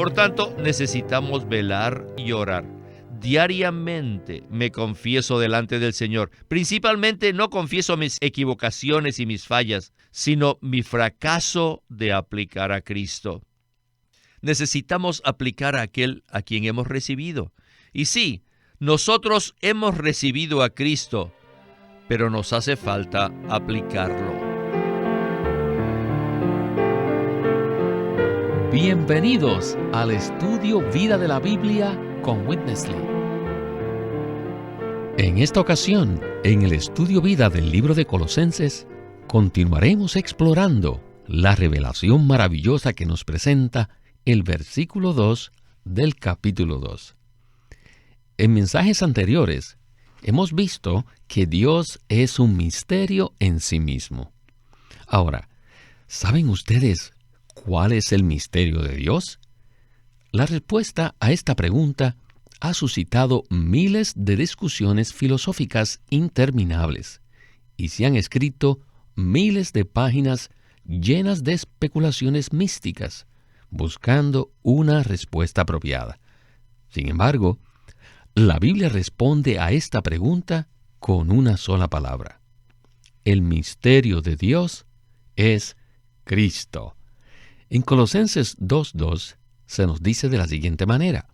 Por tanto, necesitamos velar y orar. Diariamente me confieso delante del Señor. Principalmente no confieso mis equivocaciones y mis fallas, sino mi fracaso de aplicar a Cristo. Necesitamos aplicar a aquel a quien hemos recibido. Y sí, nosotros hemos recibido a Cristo, pero nos hace falta aplicarlo. Bienvenidos al estudio Vida de la Biblia con Witness Lee. En esta ocasión, en el estudio Vida del libro de Colosenses, continuaremos explorando la revelación maravillosa que nos presenta el versículo 2 del capítulo 2. En mensajes anteriores, hemos visto que Dios es un misterio en sí mismo. Ahora, ¿saben ustedes cuál es el misterio de Dios? La respuesta a esta pregunta ha suscitado miles de discusiones filosóficas interminables y se han escrito miles de páginas llenas de especulaciones místicas, buscando una respuesta apropiada. Sin embargo, la Biblia responde a esta pregunta con una sola palabra. El misterio de Dios es Cristo. En Colosenses 2:2 se nos dice de la siguiente manera: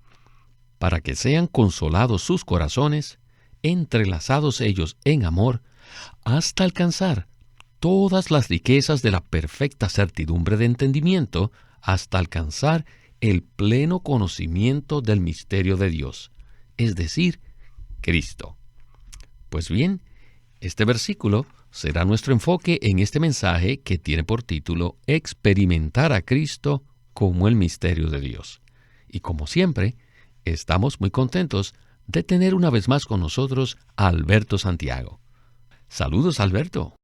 para que sean consolados sus corazones, entrelazados ellos en amor, hasta alcanzar todas las riquezas de la perfecta certidumbre de entendimiento, hasta alcanzar el pleno conocimiento del misterio de Dios, es decir, Cristo. Pues bien, este versículo será nuestro enfoque en este mensaje que tiene por título Experimentar a Cristo como el misterio de Dios. Y como siempre, estamos muy contentos de tener una vez más con nosotros a Alberto Santiago. Saludos, Alberto.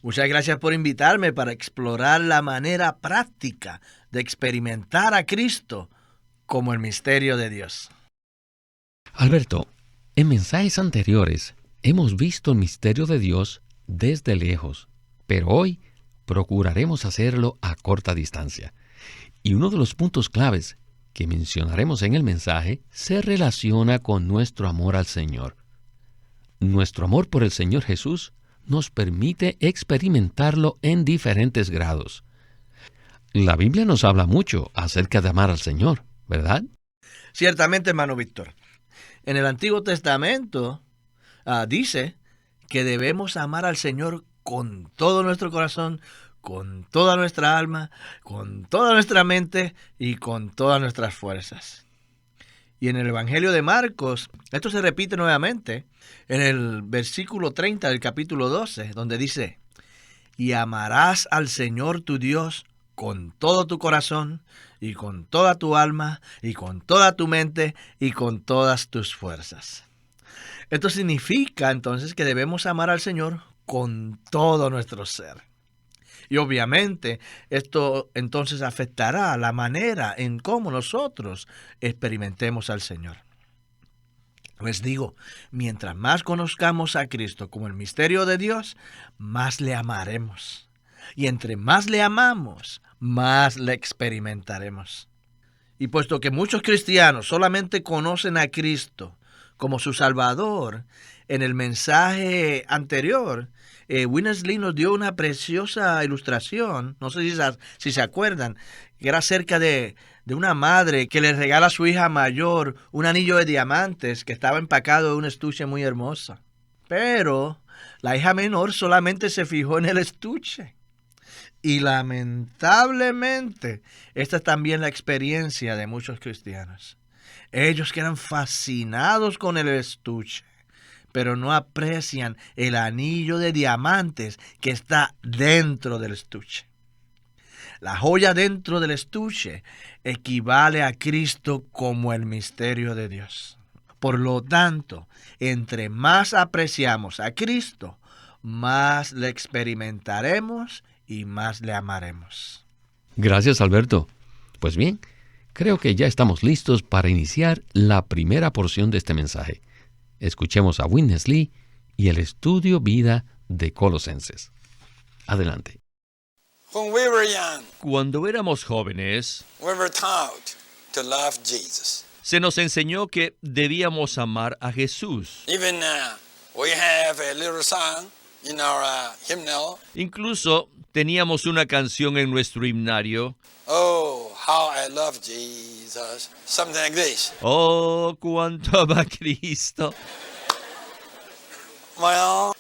Muchas gracias por invitarme para explorar la manera práctica de experimentar a Cristo como el misterio de Dios. Alberto, en mensajes anteriores hemos visto el misterio de Dios desde lejos, pero hoy procuraremos hacerlo a corta distancia. Y uno de los puntos claves que mencionaremos en el mensaje se relaciona con nuestro amor al Señor. Nuestro amor por el Señor Jesús nos permite experimentarlo en diferentes grados. La Biblia nos habla mucho acerca de amar al Señor, ¿verdad? Ciertamente, hermano Víctor. En el Antiguo Testamento dice que debemos amar al Señor con todo nuestro corazón, con toda nuestra alma, con toda nuestra mente y con todas nuestras fuerzas. Y en el Evangelio de Marcos, esto se repite nuevamente en el versículo 30 del capítulo 12, donde dice: y amarás al Señor tu Dios con todo tu corazón, y con toda tu alma, y con toda tu mente, y con todas tus fuerzas. Esto significa entonces que debemos amar al Señor con todo nuestro ser. Y obviamente esto entonces afectará la manera en cómo nosotros experimentemos al Señor. Les digo, mientras más conozcamos a Cristo como el misterio de Dios, más le amaremos. Y entre más le amamos, más le experimentaremos. Y puesto que muchos cristianos solamente conocen a Cristo como su Salvador, en el mensaje anterior, Witness Lee nos dio una preciosa ilustración, no sé si se acuerdan, que era acerca de una madre que le regala a su hija mayor un anillo de diamantes que estaba empacado en un estuche muy hermosa. Pero la hija menor solamente se fijó en el estuche. Y lamentablemente, esta es también la experiencia de muchos cristianos. Ellos quedan fascinados con el estuche, pero no aprecian el anillo de diamantes que está dentro del estuche. La joya dentro del estuche equivale a Cristo como el misterio de Dios. Por lo tanto, entre más apreciamos a Cristo, más le experimentaremos y más le amaremos. Gracias, Alberto. Pues bien, creo que ya estamos listos para iniciar la primera porción de este mensaje. Escuchemos a Witness Lee y el estudio Vida de Colosenses. Adelante. Cuando éramos jóvenes, to love Jesus. Se nos enseñó que debíamos amar a Jesús. Even we have a little song in our hymnal. Incluso teníamos una canción en nuestro himnario. Oh, how I love Jesus. Something like this. Oh, cuánto ama Cristo. Well,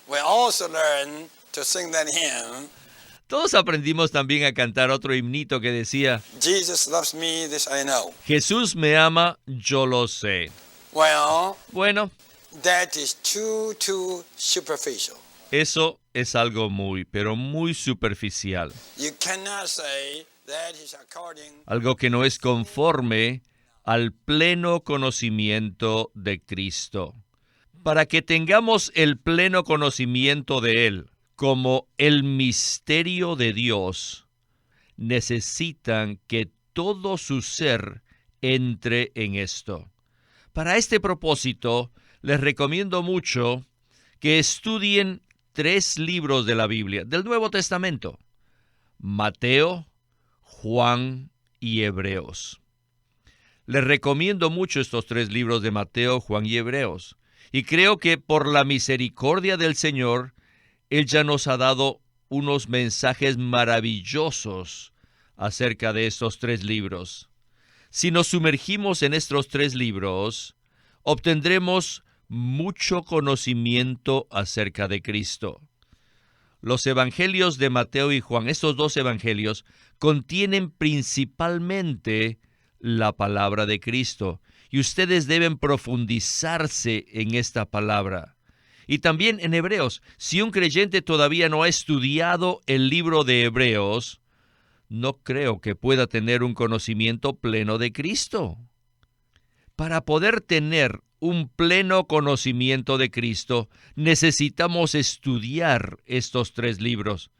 we also learn to sing that hymn. Todos aprendimos también a cantar otro himnito que decía, Jesus loves me, this I know. Jesús me ama, yo lo sé. Well, Bueno, that is too superficial. eso es algo pero muy superficial. You cannot say that is according. Algo que no es conforme al pleno conocimiento de Cristo. Para que tengamos el pleno conocimiento de Él como el misterio de Dios, necesitan que todo su ser entre en esto. Para este propósito, les recomiendo mucho que estudien 3 libros de la Biblia, del Nuevo Testamento: Mateo, Juan y Hebreos. Les recomiendo mucho estos 3 libros de Mateo, Juan y Hebreos. Y creo que por la misericordia del Señor, Él ya nos ha dado unos mensajes maravillosos acerca de estos 3 libros. Si nos sumergimos en estos 3 libros, obtendremos mucho conocimiento acerca de Cristo. Los evangelios de Mateo y Juan, estos 2 evangelios, contienen principalmente la palabra de Cristo, y ustedes deben profundizarse en esta palabra. Y también en Hebreos, si un creyente todavía no ha estudiado el libro de Hebreos, no creo que pueda tener un conocimiento pleno de Cristo. Para poder tener un pleno conocimiento de Cristo, necesitamos estudiar estos 3 libros.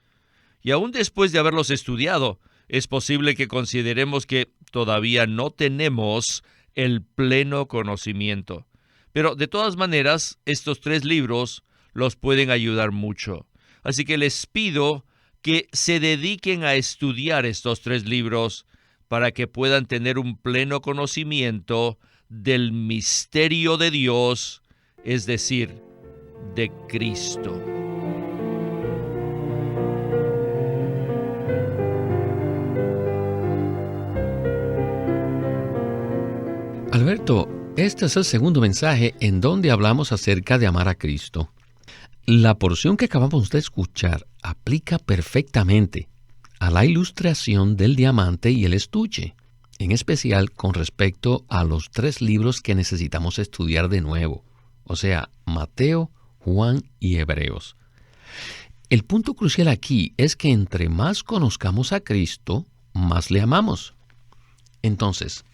Y aún después de haberlos estudiado, es posible que consideremos que todavía no tenemos el pleno conocimiento. Pero de todas maneras, estos 3 libros los pueden ayudar mucho. Así que les pido que se dediquen a estudiar estos 3 libros para que puedan tener un pleno conocimiento del misterio de Dios, es decir, de Cristo. Alberto, este es el segundo mensaje en donde hablamos acerca de amar a Cristo. La porción que acabamos de escuchar aplica perfectamente a la ilustración del diamante y el estuche, en especial con respecto a los 3 libros que necesitamos estudiar de nuevo, o sea, Mateo, Juan y Hebreos. El punto crucial aquí es que entre más conozcamos a Cristo, más le amamos. Entonces,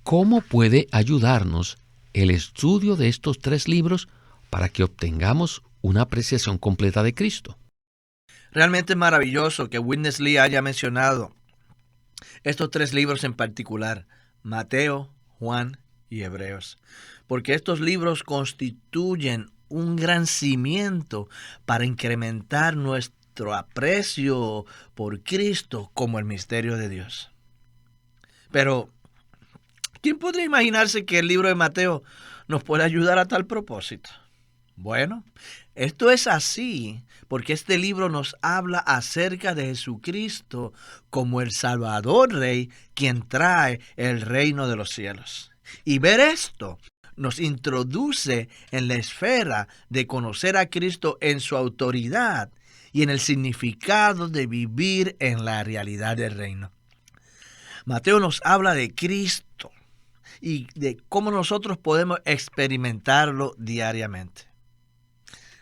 ¿cómo puede ayudarnos el estudio de estos 3 libros para que obtengamos una apreciación completa de Cristo? Realmente es maravilloso que Witness Lee haya mencionado estos 3 libros en particular, Mateo, Juan y Hebreos, porque estos libros constituyen un gran cimiento para incrementar nuestro aprecio por Cristo como el misterio de Dios. Pero ¿quién podría imaginarse que el libro de Mateo nos puede ayudar a tal propósito? Bueno, esto es así porque este libro nos habla acerca de Jesucristo como el Salvador Rey, quien trae el reino de los cielos. Y ver esto nos introduce en la esfera de conocer a Cristo en su autoridad y en el significado de vivir en la realidad del reino. Mateo nos habla de Cristo y de cómo nosotros podemos experimentarlo diariamente.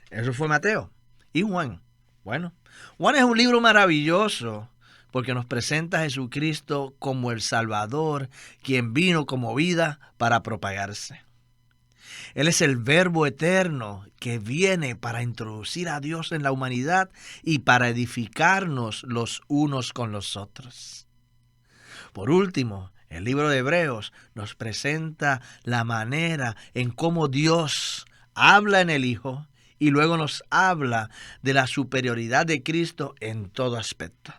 Eso fue Mateo. ¿Y Juan? Bueno, Juan es un libro maravilloso porque nos presenta a Jesucristo como el Salvador, quien vino como vida para propagarse. Él es el Verbo eterno que viene para introducir a Dios en la humanidad y para edificarnos los unos con los otros. Por último, el libro de Hebreos nos presenta la manera en cómo Dios habla en el Hijo y luego nos habla de la superioridad de Cristo en todo aspecto.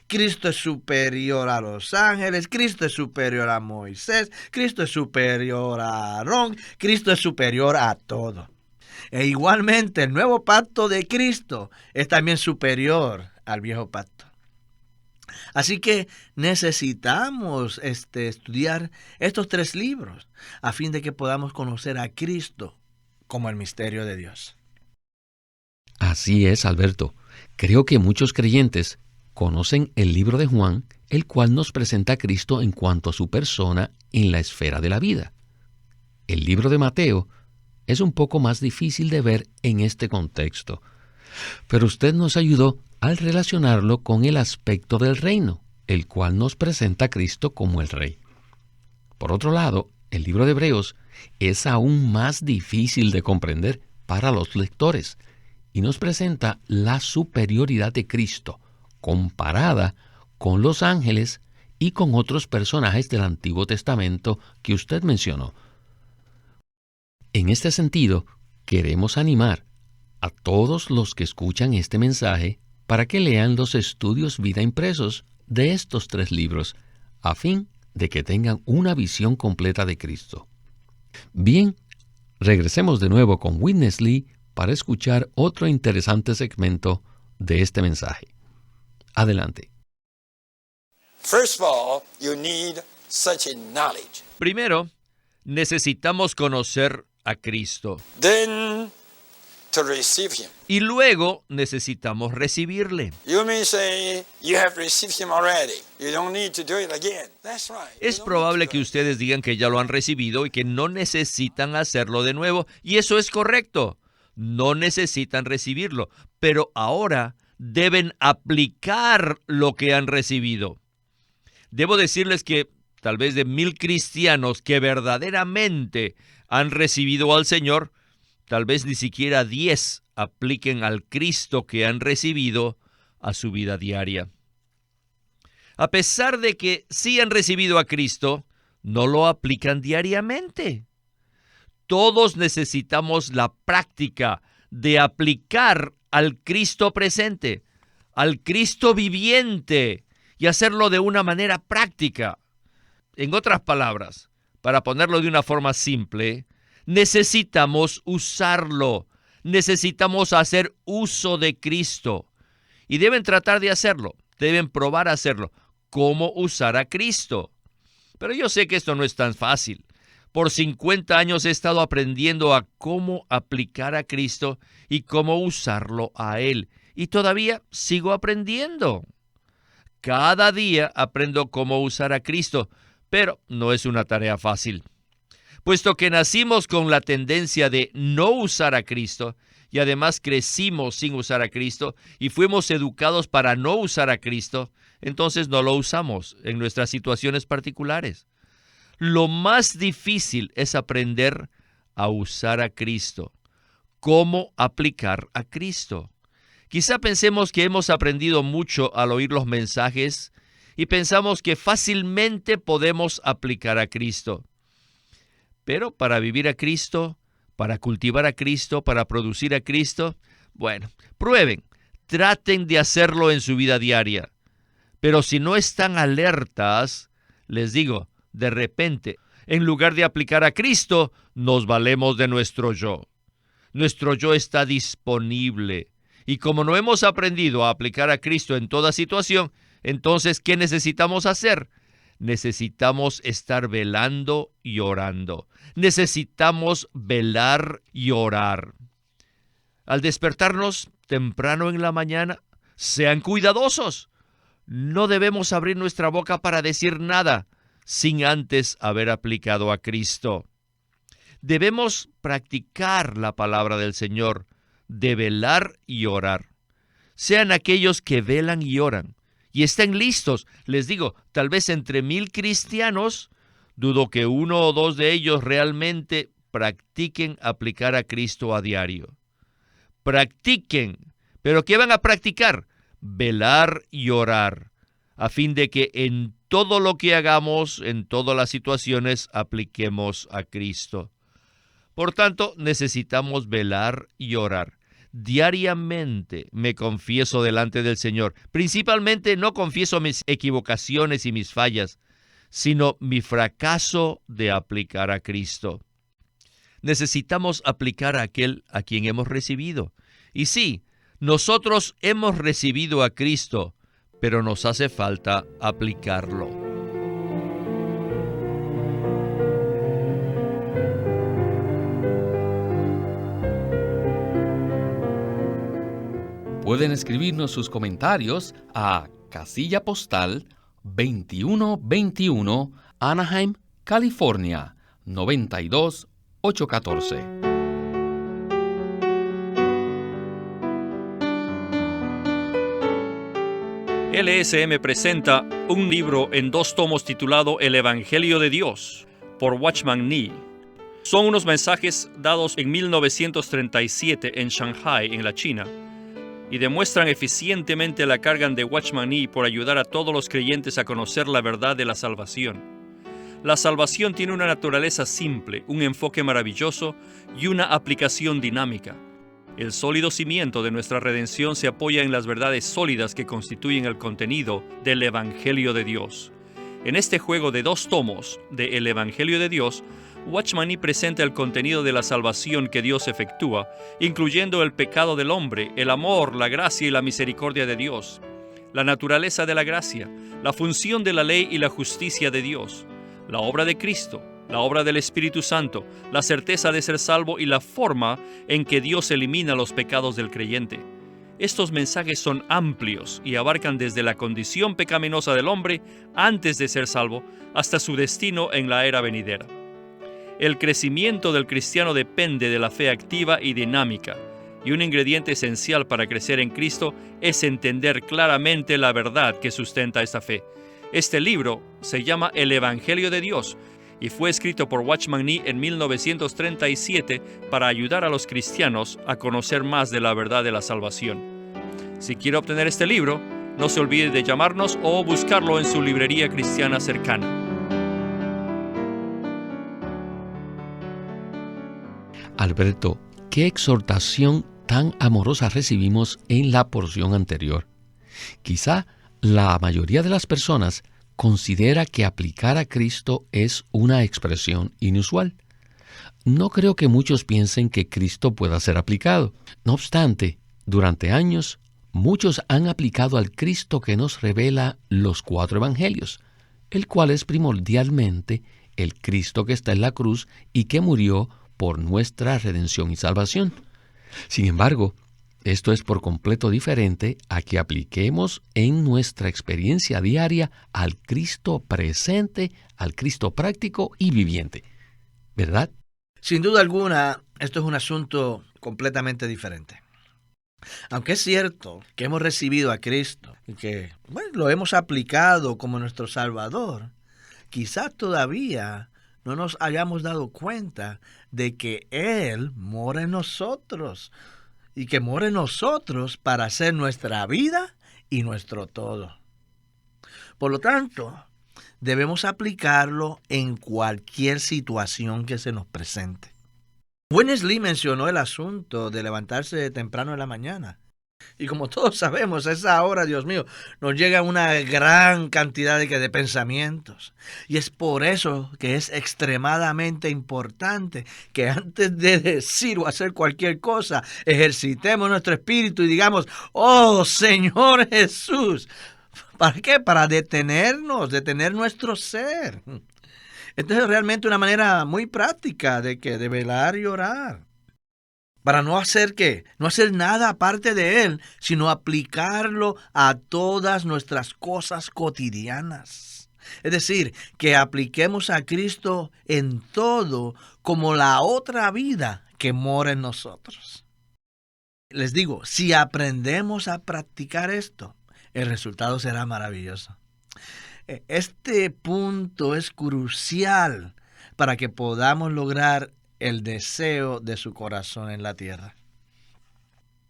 Cristo es superior a los ángeles, Cristo es superior a Moisés, Cristo es superior a Aarón, Cristo es superior a todo. E igualmente el nuevo pacto de Cristo es también superior al viejo pacto. Así que necesitamos estudiar estos 3 libros a fin de que podamos conocer a Cristo como el misterio de Dios. Así es, Alberto. Creo que muchos creyentes conocen el libro de Juan, el cual nos presenta a Cristo en cuanto a su persona en la esfera de la vida. El libro de Mateo es un poco más difícil de ver en este contexto, pero usted nos ayudó al relacionarlo con el aspecto del reino, el cual nos presenta a Cristo como el Rey. Por otro lado, el libro de Hebreos es aún más difícil de comprender para los lectores y nos presenta la superioridad de Cristo comparada con los ángeles y con otros personajes del Antiguo Testamento que usted mencionó. En este sentido, queremos animar a todos los que escuchan este mensaje para que lean los estudios vida impresos de estos 3 libros, a fin de que tengan una visión completa de Cristo. Bien, regresemos de nuevo con Witness Lee para escuchar otro interesante segmento de este mensaje. Adelante. First of all, you need such a knowledge. Primero, necesitamos conocer a Cristo. Then, to receive Him. Y luego necesitamos recibirle. You may say, you have received Him already. You don't need to do it again. That's right. Es probable que ustedes digan que ya lo han recibido y que no necesitan hacerlo de nuevo. Y eso es correcto. No necesitan recibirlo. Pero ahora deben aplicar lo que han recibido. Debo decirles que tal vez de 1,000 cristianos que verdaderamente han recibido al Señor, tal vez ni siquiera 10 apliquen al Cristo que han recibido a su vida diaria. A pesar de que sí han recibido a Cristo, no lo aplican diariamente. Todos necesitamos la práctica de aplicar al Cristo presente, al Cristo viviente, y hacerlo de una manera práctica. En otras palabras, para ponerlo de una forma simple, necesitamos usarlo. Necesitamos hacer uso de Cristo. Y deben tratar de hacerlo. Deben probar a hacerlo. ¿Cómo usar a Cristo? Pero yo sé que esto no es tan fácil. Por 50 años he estado aprendiendo a cómo aplicar a Cristo y cómo usarlo a Él. Y todavía sigo aprendiendo. Cada día aprendo cómo usar a Cristo, pero no es una tarea fácil. Puesto que nacimos con la tendencia de no usar a Cristo, y además crecimos sin usar a Cristo, y fuimos educados para no usar a Cristo, entonces no lo usamos en nuestras situaciones particulares. Lo más difícil es aprender a usar a Cristo. ¿Cómo aplicar a Cristo? Quizá pensemos que hemos aprendido mucho al oír los mensajes y pensamos que fácilmente podemos aplicar a Cristo. Pero para vivir a Cristo, para cultivar a Cristo, para producir a Cristo, bueno, prueben, traten de hacerlo en su vida diaria. Pero si no están alertas, les digo, de repente, en lugar de aplicar a Cristo, nos valemos de nuestro yo. Nuestro yo está disponible. Y como no hemos aprendido a aplicar a Cristo en toda situación, entonces, ¿qué necesitamos hacer? Necesitamos estar velando y orando. Necesitamos velar y orar. Al despertarnos temprano en la mañana, sean cuidadosos. No debemos abrir nuestra boca para decir nada sin antes haber aplicado a Cristo. Debemos practicar la palabra del Señor, de velar y orar. Sean aquellos que velan y oran y estén listos. Les digo, tal vez entre 1,000 cristianos, dudo que 1 o 2 de ellos realmente practiquen aplicar a Cristo a diario. Practiquen, pero ¿qué van a practicar? Velar y orar, a fin de que en todo lo que hagamos, en todas las situaciones, apliquemos a Cristo. Por tanto, necesitamos velar y orar. Diariamente me confieso delante del Señor. Principalmente no confieso mis equivocaciones y mis fallas, sino mi fracaso de aplicar a Cristo. Necesitamos aplicar a aquel a quien hemos recibido. Y sí, nosotros hemos recibido a Cristo, pero nos hace falta aplicarlo. Pueden escribirnos sus comentarios a casilla postal 2121, Anaheim, California, 92814. LSM presenta un libro en 2 tomos titulado El Evangelio de Dios, por Watchman Nee. Son unos mensajes dados en 1937 en Shanghai, en la China, y demuestran eficientemente la carga de Watchman Nee por ayudar a todos los creyentes a conocer la verdad de la salvación. La salvación tiene una naturaleza simple, un enfoque maravilloso y una aplicación dinámica. El sólido cimiento de nuestra redención se apoya en las verdades sólidas que constituyen el contenido del Evangelio de Dios. En este juego de 2 tomos de El Evangelio de Dios, Watchman Nee presenta el contenido de la salvación que Dios efectúa, incluyendo el pecado del hombre, el amor, la gracia y la misericordia de Dios, la naturaleza de la gracia, la función de la ley y la justicia de Dios, la obra de Cristo, la obra del Espíritu Santo, la certeza de ser salvo y la forma en que Dios elimina los pecados del creyente. Estos mensajes son amplios y abarcan desde la condición pecaminosa del hombre antes de ser salvo hasta su destino en la era venidera. El crecimiento del cristiano depende de la fe activa y dinámica, y un ingrediente esencial para crecer en Cristo es entender claramente la verdad que sustenta esta fe. Este libro se llama El Evangelio de Dios y fue escrito por Watchman Nee en 1937 para ayudar a los cristianos a conocer más de la verdad de la salvación. Si quiere obtener este libro, no se olvide de llamarnos o buscarlo en su librería cristiana cercana. Alberto, qué exhortación tan amorosa recibimos en la porción anterior. Quizá la mayoría de las personas considera que aplicar a Cristo es una expresión inusual. No creo que muchos piensen que Cristo pueda ser aplicado. No obstante, durante años, muchos han aplicado al Cristo que nos revela los 4 evangelios, el cual es primordialmente el Cristo que está en la cruz y que murió por nuestra redención y salvación. Sin embargo, esto es por completo diferente a que apliquemos en nuestra experiencia diaria al Cristo presente, al Cristo práctico y viviente, ¿verdad? Sin duda alguna, esto es un asunto completamente diferente. Aunque es cierto que hemos recibido a Cristo y que lo hemos aplicado como nuestro Salvador, quizás todavía no nos hayamos dado cuenta de que Él mora en nosotros y que mora en nosotros para ser nuestra vida y nuestro todo. Por lo tanto, debemos aplicarlo en cualquier situación que se nos presente. Wesley mencionó el asunto de levantarse temprano en la mañana. Y como todos sabemos, a esa hora, Dios mío, nos llega una gran cantidad de pensamientos. Y es por eso que es extremadamente importante que antes de decir o hacer cualquier cosa, ejercitemos nuestro espíritu y digamos, oh Señor Jesús. ¿Para qué? Para detener nuestro ser. Esta es realmente una manera muy práctica de velar y orar. Para no hacer ¿qué? No hacer nada aparte de Él, sino aplicarlo a todas nuestras cosas cotidianas. Es decir, que apliquemos a Cristo en todo como la otra vida que mora en nosotros. Les digo, si aprendemos a practicar esto, el resultado será maravilloso. Este punto es crucial para que podamos lograr el deseo de su corazón en la tierra.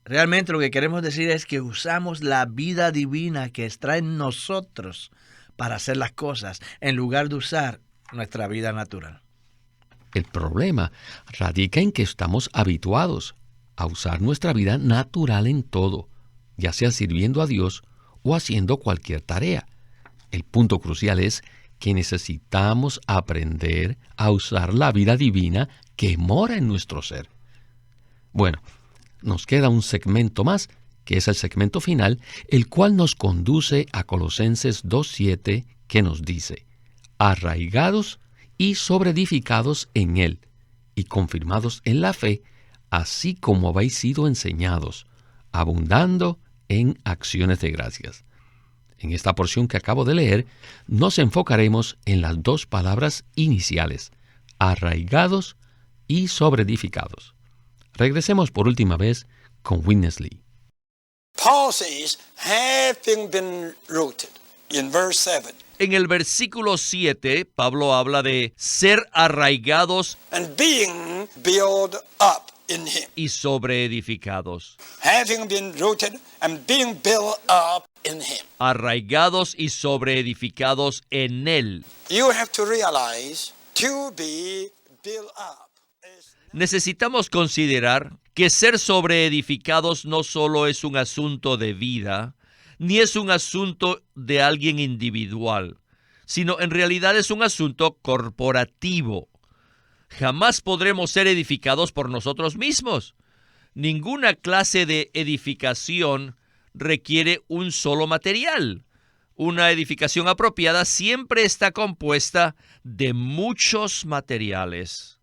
Realmente lo que queremos decir es que usamos la vida divina que está en nosotros para hacer las cosas, en lugar de usar nuestra vida natural. El problema radica en que estamos habituados a usar nuestra vida natural en todo, ya sea sirviendo a Dios o haciendo cualquier tarea. El punto crucial es que necesitamos aprender a usar la vida divina que mora en nuestro ser. Bueno, nos queda un segmento más, que es el segmento final, el cual nos conduce a Colosenses 2:7, que nos dice: arraigados y sobreedificados en Él, y confirmados en la fe, así como habéis sido enseñados, abundando en acciones de gracias. En esta porción que acabo de leer, nos enfocaremos en las dos palabras iniciales, arraigados y sobreedificados. Regresemos por última vez con Witness Lee. Paul says, having been rooted, in verse 7. En el versículo 7, Pablo habla de ser arraigados And being built up in him. y sobreedificados. Having been rooted and being built up in him. Arraigados y sobreedificados en Él. You have to realize to be built up is Necesitamos considerar que ser sobreedificados no solo es un asunto de vida, ni es un asunto de alguien individual, sino en realidad es un asunto corporativo. Jamás podremos ser edificados por nosotros mismos. Ninguna clase de edificación requiere un solo material. Una edificación apropiada siempre está compuesta de muchos materiales.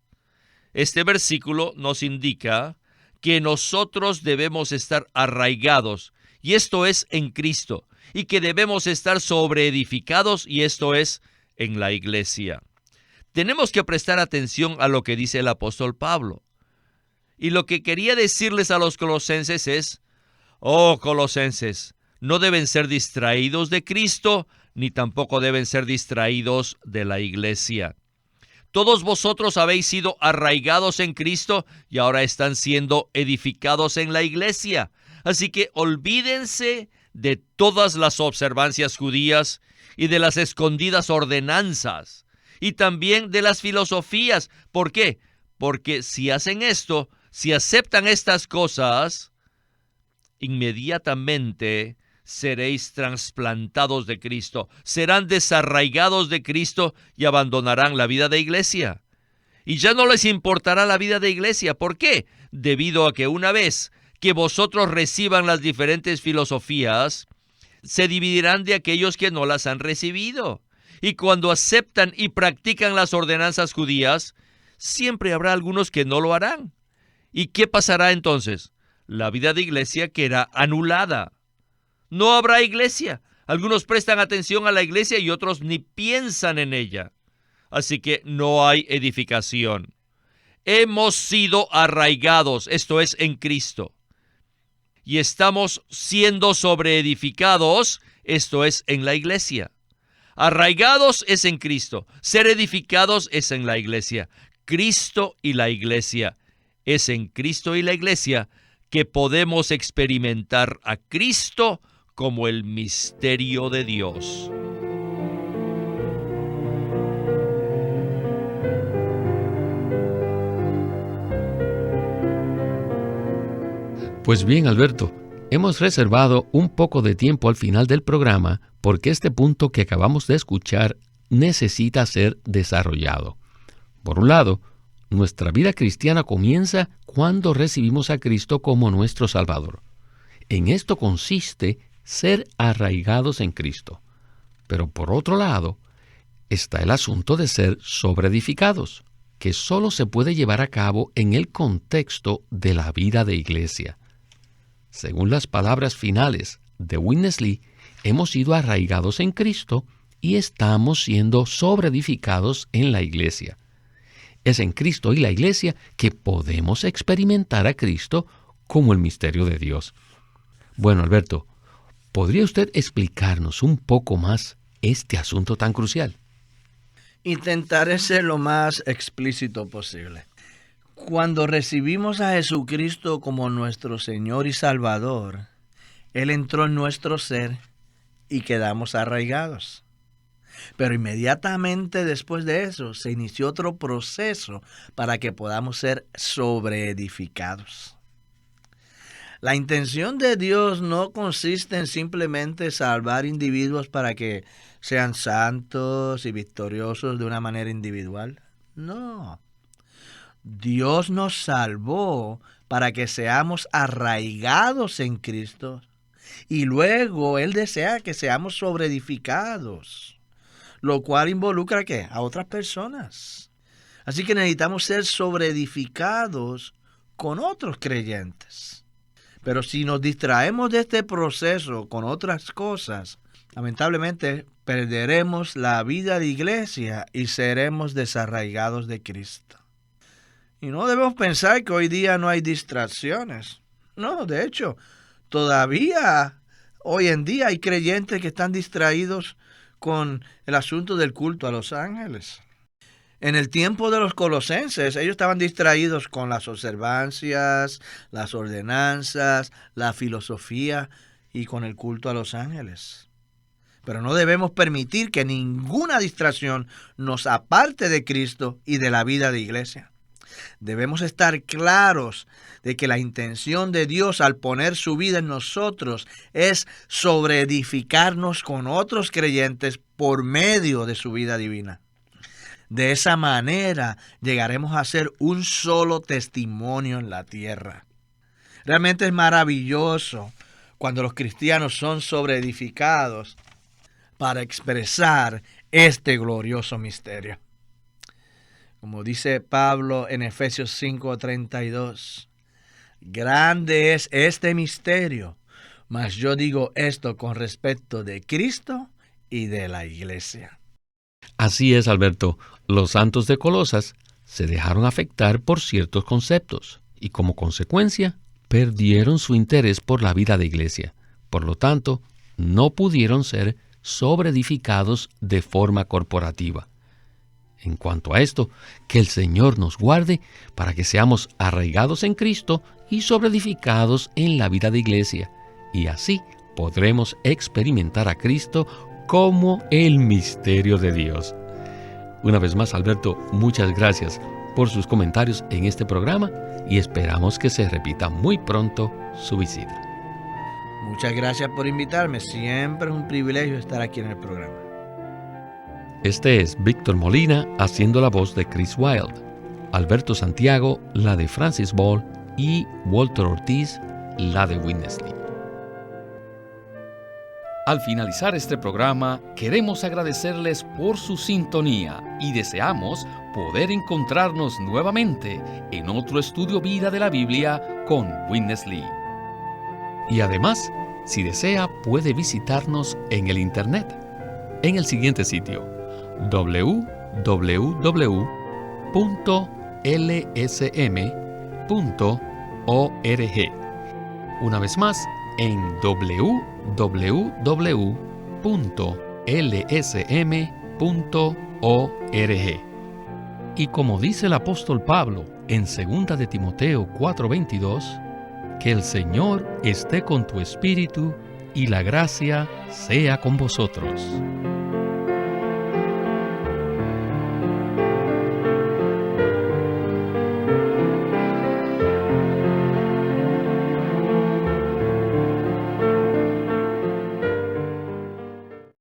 Este versículo nos indica que nosotros debemos estar arraigados, y esto es en Cristo, y que debemos estar sobreedificados, y esto es en la iglesia. Tenemos que prestar atención a lo que dice el apóstol Pablo. Y lo que quería decirles a los colosenses es: oh, colosenses, no deben ser distraídos de Cristo, ni tampoco deben ser distraídos de la iglesia. Todos vosotros habéis sido arraigados en Cristo y ahora están siendo edificados en la iglesia. Así que olvídense de todas las observancias judías y de las escondidas ordenanzas y también de las filosofías. ¿Por qué? Porque si hacen esto, si aceptan estas cosas, inmediatamente seréis trasplantados de Cristo, serán desarraigados de Cristo y abandonarán la vida de iglesia. Y ya no les importará la vida de iglesia. ¿Por qué? Debido a que una vez que vosotros reciban las diferentes filosofías, se dividirán de aquellos que no las han recibido. Y cuando aceptan y practican las ordenanzas judías, siempre habrá algunos que no lo harán. ¿Y qué pasará entonces? La vida de iglesia quedará anulada. No habrá iglesia. Algunos prestan atención a la iglesia y otros ni piensan en ella. Así que no hay edificación. Hemos sido arraigados, esto es, en Cristo. Y estamos siendo sobreedificados, esto es, en la iglesia. Arraigados es en Cristo. Ser edificados es en la iglesia. Cristo y la iglesia. Es en Cristo y la iglesia que podemos experimentar a Cristo como el misterio de Dios. Pues bien, Alberto, hemos reservado un poco de tiempo al final del programa porque este punto que acabamos de escuchar necesita ser desarrollado. Por un lado, nuestra vida cristiana comienza cuando recibimos a Cristo como nuestro Salvador. En esto consiste ser arraigados en Cristo. Pero por otro lado, está el asunto de ser sobreedificados, que solo se puede llevar a cabo en el contexto de la vida de iglesia. Según las palabras finales de Witness Lee, hemos sido arraigados en Cristo y estamos siendo sobreedificados en la iglesia. Es en Cristo y la iglesia que podemos experimentar a Cristo como el misterio de Dios. Bueno, Alberto, ¿podría usted explicarnos un poco más este asunto tan crucial? Intentaré ser lo más explícito posible. Cuando recibimos a Jesucristo como nuestro Señor y Salvador, Él entró en nuestro ser y quedamos arraigados. Pero inmediatamente después de eso se inició otro proceso para que podamos ser sobreedificados. La intención de Dios no consiste en simplemente salvar individuos para que sean santos y victoriosos de una manera individual. No. Dios nos salvó para que seamos arraigados en Cristo y luego Él desea que seamos sobreedificados, lo cual involucra ¿qué? A otras personas. Así que necesitamos ser sobreedificados con otros creyentes. Pero si nos distraemos de este proceso con otras cosas, lamentablemente perderemos la vida de iglesia y seremos desarraigados de Cristo. Y no debemos pensar que hoy día no hay distracciones. No, de hecho, todavía hoy en día hay creyentes que están distraídos con el asunto del culto a los ángeles. En el tiempo de los colosenses, ellos estaban distraídos con las observancias, las ordenanzas, la filosofía y con el culto a los ángeles. Pero no debemos permitir que ninguna distracción nos aparte de Cristo y de la vida de iglesia. Debemos estar claros de que la intención de Dios al poner su vida en nosotros es sobreedificarnos con otros creyentes por medio de su vida divina. De esa manera llegaremos a ser un solo testimonio en la tierra. Realmente es maravilloso cuando los cristianos son sobreedificados para expresar este glorioso misterio. Como dice Pablo en Efesios 5:32, grande es este misterio, mas yo digo esto con respecto de Cristo y de la iglesia. Así es, Alberto. Los santos de Colosas se dejaron afectar por ciertos conceptos y como consecuencia perdieron su interés por la vida de iglesia. Por lo tanto, no pudieron ser sobreedificados de forma corporativa. En cuanto a esto, que el Señor nos guarde para que seamos arraigados en Cristo y sobreedificados en la vida de iglesia, y así podremos experimentar a Cristo como el misterio de Dios. Una vez más, Alberto, muchas gracias por sus comentarios en este programa y esperamos que se repita muy pronto su visita. Muchas gracias por invitarme. Siempre es un privilegio estar aquí en el programa. Este es Víctor Molina haciendo la voz de Chris Wilde, Alberto Santiago la de Francis Ball y Walter Ortiz la de Witness Lee. Al finalizar este programa, queremos agradecerles por su sintonía y deseamos poder encontrarnos nuevamente en otro estudio Vida de la Biblia con Witness Lee. Y además, si desea, puede visitarnos en el Internet, en el siguiente sitio, www.lsm.org. Una vez más, en www.lsm.org. Y como dice el apóstol Pablo en 2 de Timoteo 4:22, que el Señor esté con tu espíritu y la gracia sea con vosotros.